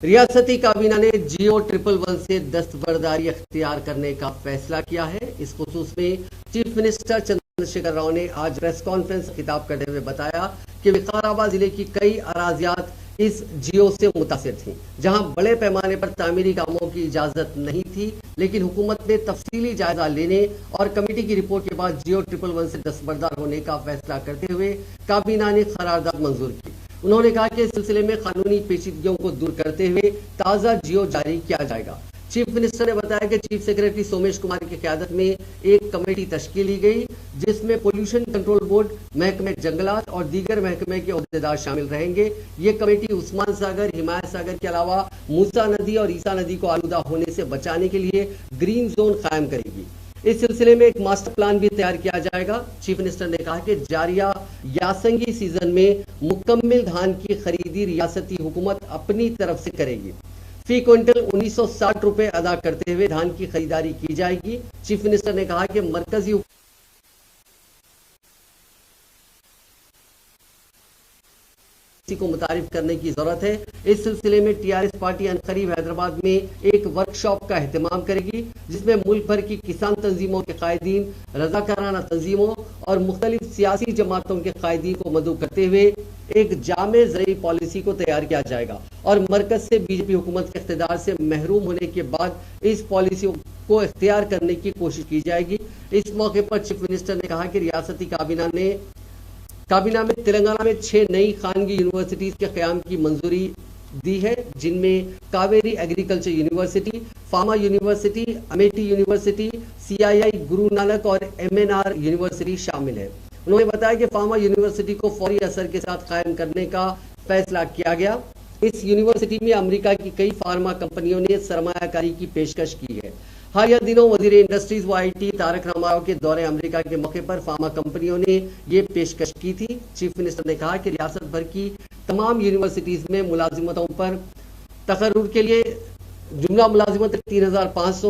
ریاستی کابینہ نے جیو 111 سے دستبرداری اختیار کرنے کا فیصلہ کیا ہے۔ اس خصوص میں چیف منسٹر چندر شیکھر راؤ نے آج پریس کانفرنس خطاب کرتے ہوئے بتایا کہ وقار آباد ضلع کی کئی اراضیات اس جیو سے متاثر تھیں، جہاں بڑے پیمانے پر تعمیری کاموں کی اجازت نہیں تھی، لیکن حکومت نے تفصیلی جائزہ لینے اور کمیٹی کی رپورٹ کے بعد جیو 111 سے دستبردار ہونے کا فیصلہ کرتے ہوئے کابینہ نے قرارداد منظور کی۔ انہوں نے کہا کہ اس سلسلے میں قانونی پیچیدگیوں کو دور کرتے ہوئے تازہ جیو جاری کیا جائے گا۔ چیف منسٹر نے بتایا کہ چیف سیکرٹری سومیش کمار کی قیادت میں ایک کمیٹی تشکیل دی گئی، جس میں پولوشن کنٹرول بورڈ، محکمہ جنگلات اور دیگر محکمے کے عہدیدار شامل رہیں گے۔ یہ کمیٹی عثمان ساگر، حمایت ساگر کے علاوہ موسیٰ ندی اور عیسیٰ ندی کو آلودہ ہونے سے بچانے کے لیے گرین زون قائم کرے گی۔ اس سلسلے میں ایک ماسٹر پلان بھی تیار کیا جائے گا۔ چیف منسٹر نے کہا کہ جاریہ یاسنگی سیزن میں مکمل دھان کی خریدی ریاستی حکومت اپنی طرف سے کرے گی۔ فی کوئنٹل 1960 روپے ادا کرتے ہوئے دھان کی خریداری کی جائے گی۔ چیف منسٹر نے کہا کہ مرکزی کو متعارف کرنے کی ضرورت ہے۔ اس سلسلے میں ٹی آر ایس پارٹی عنقریب حیدرآباد میں ایک ورکشاپ کا اہتمام کرے گی، جس میں ملک بھر کی کسان تنظیموں کے قائدین، رضاکارانہ تنظیموں اور مختلف سیاسی جماعتوں کے قائدین کو مدعو کرتے ہوئے ایک جامع زرعی پالیسی کو تیار کیا جائے گا، اور مرکز سے بی جے پی حکومت کے اقتدار سے محروم ہونے کے بعد اس پالیسی کو اختیار کرنے کی کوشش کی جائے گی۔ اس موقع پر چیف منسٹر نے کہا کہ ریاستی کابینہ میں تلنگانہ میں 6 نئی خانگی یونیورسٹیز کے قیام کی منظوری دی ہے، جن میں Kaveri agriculture university, pharma university, Amethi university, CII Guru Nanak اور MNR یونیورسٹی شامل ہے۔ انہوں نے بتایا کہ فارما یونیورسٹی کو فوری اثر کے ساتھ قائم کرنے کا فیصلہ کیا گیا۔ اس یونیورسٹی میں امریکہ کی کئی فارما کمپنیوں نے سرمایہ کاری کی پیشکش کی ہے۔ حالیہ دنوں وزیر انڈسٹریز و IT تارک راماراؤ کے دورے امریکہ کے موقع پر فارما کمپنیوں نے یہ پیشکش کی تھی۔ چیف منسٹر نے کہا کہ ریاست بھر کی تمام یونیورسٹیز میں ملازمتوں پر تقرر کے لیے جملہ ملازمت 3500 ہے۔